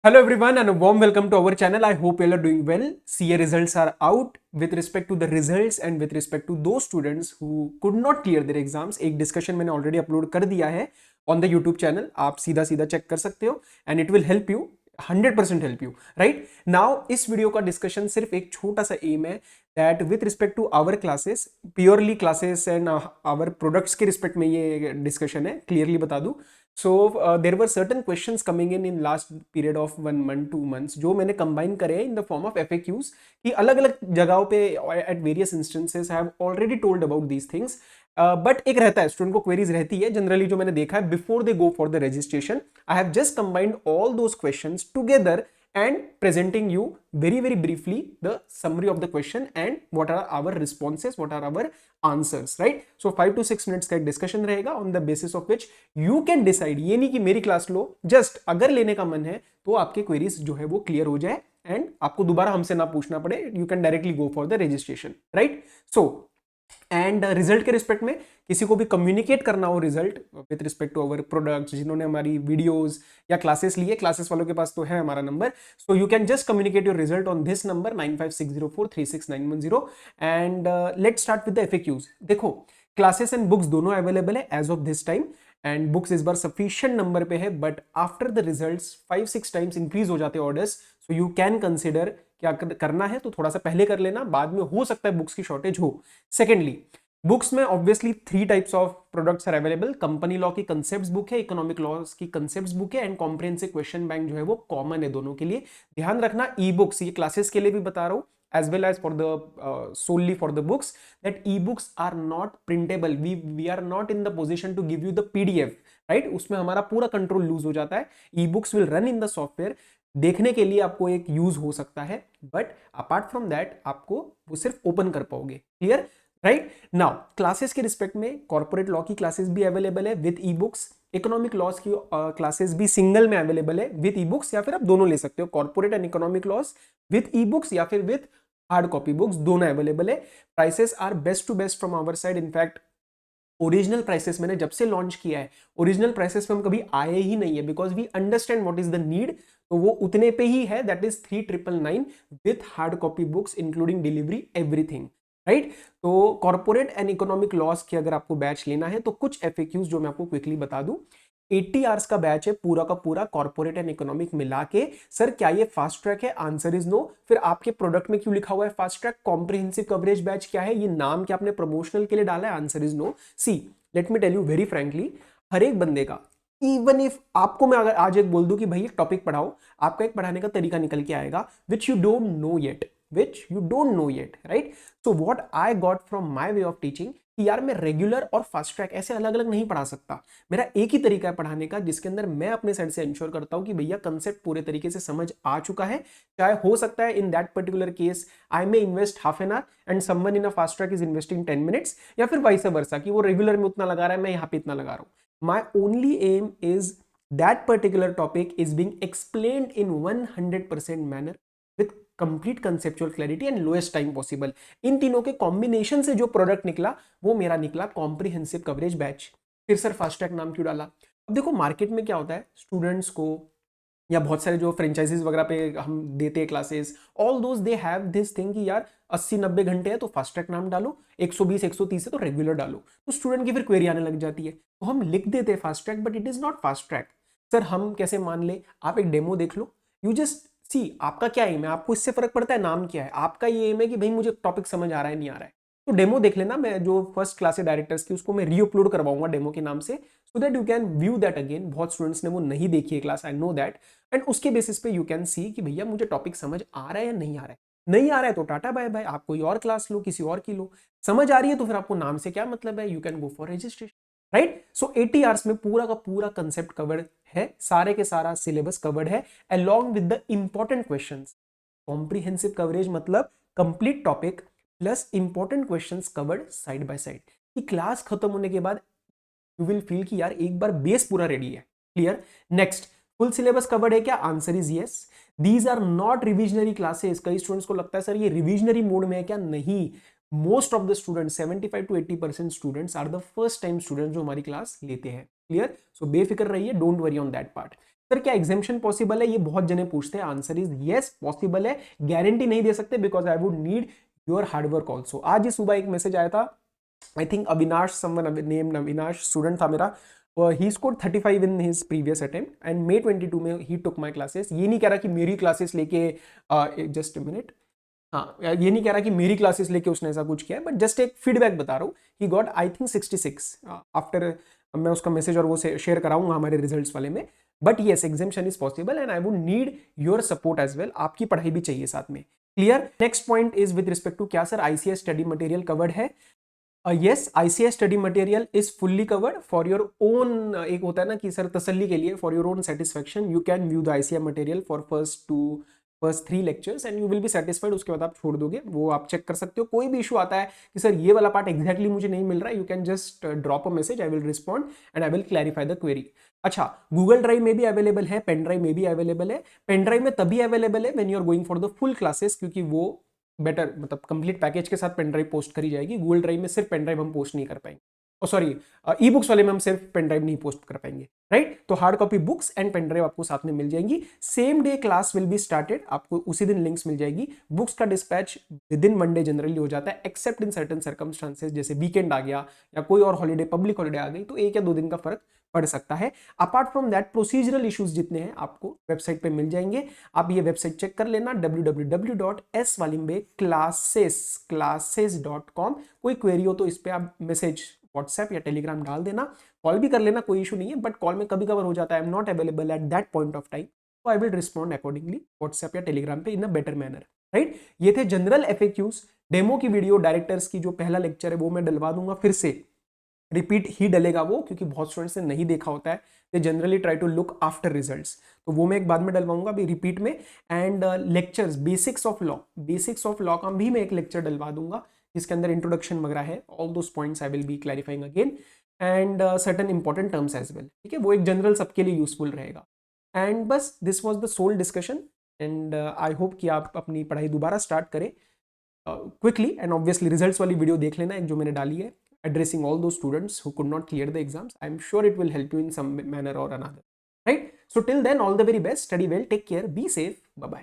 Hello everyone and a warm welcome to our channel. I hope you all are doing well. CA results are out. With respect to the results and with respect to those students who could not clear their exams, एक discussion मैंने already upload कर दिया है on the YouTube channel. आप सीधा सीधा check कर सकते हो and it will help you 100% help you right now. इस वीडियो का डिस्कशन सिर्फ एक छोटा सा एम है that with respect to our classes, purely classes and our products के रिस्पेक्ट में ये डिस्कशन है, क्लियरली बता दूं. So there were certain questions coming in last period of 1 month 2 months जो मैंने combine करे हैं in the form of FAQs कि अलग अलग जगहों पे at various instances I have already told about these things. But एक रहता है, स्टूडेंट को क्वेरीज रहती है जनरली, जो मैंने देखा है before they go for the registration. I have just combined all those questions together and presenting you very briefly the summary of the question and what are our responses, what are our answers, right? So 5 to 6 minutes का एक discussion रहेगा on the basis of which you can decide. ये नहीं कि मेरी class लो, just अगर लेने का मन है तो आपके queries जो है वो clear हो जाए and आपको दोबारा हमसे ना पूछना पड़े. You can directly go for the registration, right? So end result के रिस्पेक्ट में किसी को भी कम्युनिकेट करना हो result with respect to our products, जिन्होंने हमारी वीडियोस या क्लासेस लिए, क्लासेस वालों के पास तो है हमारा number. So you can just communicate your result on this number 9560436910 and let's start with the FAQs. देखो, क्लासेस एंड बुक्स दोनों अवेलेबल है as of this time and books इस बार सफिशिएंट नंबर पे है, but after the results 5-6 times increase हो जाते हैं orders. So you can consider क्या करना है तो थोड़ा सा पहले कर लेना, बाद में हो सकता है बुक्स की शॉर्टेज हो. सेकेंडली, बुक्स में obviously 3 types of products are available. Company law की कंसेप्ट्स बुक है, इकोनॉमिक लॉज की कंसेप्ट्स बुक है एंड कॉम्प्रिहेंसिव क्वेश्चन बैंक जो है वो कॉमन है दोनों के लिए. ध्यान रखना, ई बुक्स, ये क्लासेस के लिए भी बता रहा हूं as well as for the solely for the books, that ebooks are not printable. We are not in the position to give you the PDF, right? उसमें हमारा पूरा कंट्रोल लूज हो जाता है. ebooks will run in the software. देखने के लिए आपको एक यूज हो सकता है, बट अपार्ट फ्रॉम दैट आपको वो सिर्फ ओपन कर पाओगे. Clear, right? नाउ क्लासेस के रिस्पेक्ट में कॉर्पोरेट लॉ की क्लासेस भी अवेलेबल है with e books. Economic laws की क्लासेस भी सिंगल में अवेलेबल है विद ई बुक्स, या फिर आप दोनों ले सकते हो, corporate and economic laws with e books या फिर विद हार्ड कॉपी बुक्स, दोनों अवेलेबल है. Prices are best to best from our side. In fact original prices मैंने जब से लॉन्च किया है, ओरिजिनल प्राइसेस में हम कभी आए ही नहीं है, because we understand what is the need. तो वो उतने पे ही है, that is 3999 with hard copy books including delivery everything, right? तो कॉर्पोरेट एंड इकोनॉमिक लॉस की अगर आपको बैच लेना है तो कुछ एफएक्यूज जो मैं आपको क्विकली बता दूं. 80 आवर्स का बैच है पूरा का पूरा, कॉर्पोरेट एंड इकोनॉमिक मिला के. सर क्या ये फास्ट ट्रैक है? Answer is no. फिर आपके प्रोडक्ट में क्यों लिखा हुआ है fast track? Comprehensive coverage batch क्या है? ये नाम क्या आपने प्रमोशनल के लिए डाला है? Answer is no. See, let me tell you very frankly, हर एक बंदे का, इवन इफ आपको मैं अगर आज एक बोल दूं कि भाई एक टॉपिक पढ़ाओ, आपका एक पढ़ाने का तरीका निकल के आएगा which you don't know yet, right? So what I got from my way of teaching कि यार मैं रेगुलर और फास्ट ट्रैक ऐसे अलग अलग नहीं पढ़ा सकता. मेरा एक ही तरीका है पढ़ाने का, जिसके अंदर मैं अपने साइड से इंश्योर करता हूं कि भैया कंसेप्ट पूरे तरीके से समझ आ चुका है. चाहे हो सकता है in that particular case I may invest half an hour and someone in a fast track is investing 10 minutes, या फिर वाइस वर्सा कि वो रेगुलर में उतना लगा रहा है, मैं यहाँ पे इतना लगा रहा हूं. My only aim is that particular topic is being explained in 100% manner with complete conceptual clarity and lowest time possible. इन तीनों के कॉम्बिनेशन से जो प्रोडक्ट निकला वो मेरा निकला कॉम्प्रिहेंसिव कवरेज बैच. फिर सर फास्ट ट्रैक नाम क्यों डाला? अब देखो, मार्केट में क्या होता है, स्टूडेंट्स को या बहुत सारे जो फ्रेंचाइजीज वगैरह पे हम देते हैं classes, all those they have this thing कि यार 80-90 घंटे है तो फास्ट ट्रैक नाम डालो, 120-130 है तो रेगुलर डालो. तो स्टूडेंट की फिर क्वेरी आने लग जाती है, तो हम लिख देते हैं fast track, but it is not fast track. Sir हम कैसे मान ले? आप एक डेमो देख लो, यू जस्ट सी आपका क्या एम है, आपको इससे फर्क पड़ता है नाम क्या है. आपका ये एम है कि भाई मुझे टॉपिक समझ आ रहा है नहीं आ रहा है, तो डेमो देख लेना. मैं जो फर्स्ट क्लास है डायरेक्टर्स की, उसको मैं रीअपलोड करवाऊंगा डेमो के नाम से, so that you can view that again. बहुत स्टूडेंट्स ने वो नहीं देखी है class, I know that, and उसके बेसिस पे यू कैन सी कि भैया मुझे टॉपिक समझ आ रहा है या नहीं आ रहा है. नहीं आ रहा है तो टाटा बाय बाय, आप कोई और क्लास लो, किसी और की लो. समझ आ रही है तो फिर आपको नाम से क्या मतलब है, you can go for registration, right? So 80 hours में पूरा का पूरा कंसेप्ट कवर्ड है, सारे के सारा सिलेबस कवर्ड है along with the important questions. Comprehensive coverage मतलब complete topic plus important questions covered side by side. कि क्लास खत्म होने के बाद यू विल फील कि यार एक बार बेस पूरा रेडी है. Clear? Next, full syllabus covered है क्या? Answer is yes. These are not revisionary classes. कई स्टूडेंट्स को लगता है सर ये रिविजनरी मोड में है क्या? नहीं. Most of the students, 75 to 80% students are the first time students जो हमारी क्लास लेते हैं. क्लियर? सो बेफिक्र रहिए, don't worry on that part. Sir क्या एग्जामेशन पॉसिबल है, ये बहुत जने पूछते हैं। आंसर इज यस पॉसिबल है, गारंटी नहीं दे सकते because I would need your hard work also. आज ही सुबह एक मैसेज आया था, I think Avinash, someone name Avinash, student था मेरा, he scored 35 in his previous attempt and May 22 में ही टुक माय क्लासेस। ये नहीं कह रहा कि मेरी क्लासेस लेके, जस्ट मिनट, हाँ ये नहीं कह रहा कि मेरी क्लासेस लेके उसने ऐसा कुछ किया है, बट जस्ट एक फीडबैक बता रहा हूँ। He got I think 66 after, मैं उसका मैसेज और वो शेयर कराऊंगा हमारे रिजल्ट्स वाले में। But yes examination is possible and I would need your support as well, आपकी पढ़ाई भी चाहिए साथ में। Clear. Next point is with respect to क्या sir ICS study material covered है। Yes ICS study material is fully covered for your own, एक होता है ना कि सर तसल्ली के लिए, for your own satisfaction you can view the ICS material for first 3 lectures and you will be satisfied. उसके बाद आप छोड़ दोगे, वो आप चेक कर सकते हो। कोई भी इशू आता है कि सर ये वाला पार्ट एग्जैक्टली मुझे नहीं मिल रहा है, you can just drop a message, I will respond and I will clarify the query. अच्छा, गूगल ड्राइव में भी अवेलेबल है, पेन ड्राइव में भी अवेलेबल है। पेन ड्राइव में तभी अवेलेबल है when you are going for the full classes, क्योंकि वो बेटर, मतलब कंप्लीट पैकेज के साथ पेन ड्राइव पोस्ट करी जाएगी। गूगल ड्राइव में सिर्फ पेन ड्राइव हम पोस्ट नहीं कर पाएंगे, सॉरी ई बुक्स वाले में हम सिर्फ पेन ड्राइव नहीं पोस्ट कर पाएंगे, राइट। तो hard copy books and pen drive आपको साथ में मिल जाएंगी। Same day class will be started, आपको उसी दिन लिंक्स मिल जाएगी। बुक्स का dispatch within Monday generally हो जाता है, एक्सेप्ट इन सर्टेन सर्कमस्टांसेस, जैसे वीकेंड आ गया या कोई और हॉलीडे, पब्लिक हॉलीडे आ गई, तो 1 या 2 दिन का फर्क पड़ सकता है। Apart from that procedural issues जितने हैं आपको वेबसाइट पे मिल जाएंगे। आप ये वेबसाइट चेक कर लेना, www.swalimbeclasses.com। कोई क्वेरी हो तो इस पे आप मैसेज व्हाट्सएप या टेलीग्राम डाल देना, कॉल भी कर लेना, कोई इशू नहीं है। बट कॉल में कभी कभार हो जाता है, I am not available at that point of time, तो I will respond accordingly WhatsApp या टेलीग्राम पे in a better manner, right. ये थे जनरल एफएक्यूज। डेमो की वीडियो डायरेक्टर्स की जो पहला लेक्चर है वो मैं डलवा दूंगा, फिर से रिपीट ही डलेगा वो, क्योंकि बहुत स्टूडेंट्स ने नहीं देखा होता है, they generally try to look after results, तो वो मैं एक बाद में डलवाऊंगा अभी रिपीट में। And lectures basics of law का भी मैं एक लेक्चर डलवा दूंगा, जिसके अंदर इंट्रोडक्शन वगैरह है। All those points I will be clarifying again and certain important terms as well, ठीक है। वो एक जनरल सबके लिए यूजफुल रहेगा। एंड बस this was the sole discussion and I hope कि आप अपनी पढ़ाई दोबारा स्टार्ट करें क्विकली। एंड ऑब्वियसली रिजल्ट्स वाली वीडियो देख लेना, एक जो मैंने डाली है, addressing all those students who could not clear the exams. I'm sure it will help you in some manner or another, right? So till then, all the very best, study well, take care, be safe, bye bye.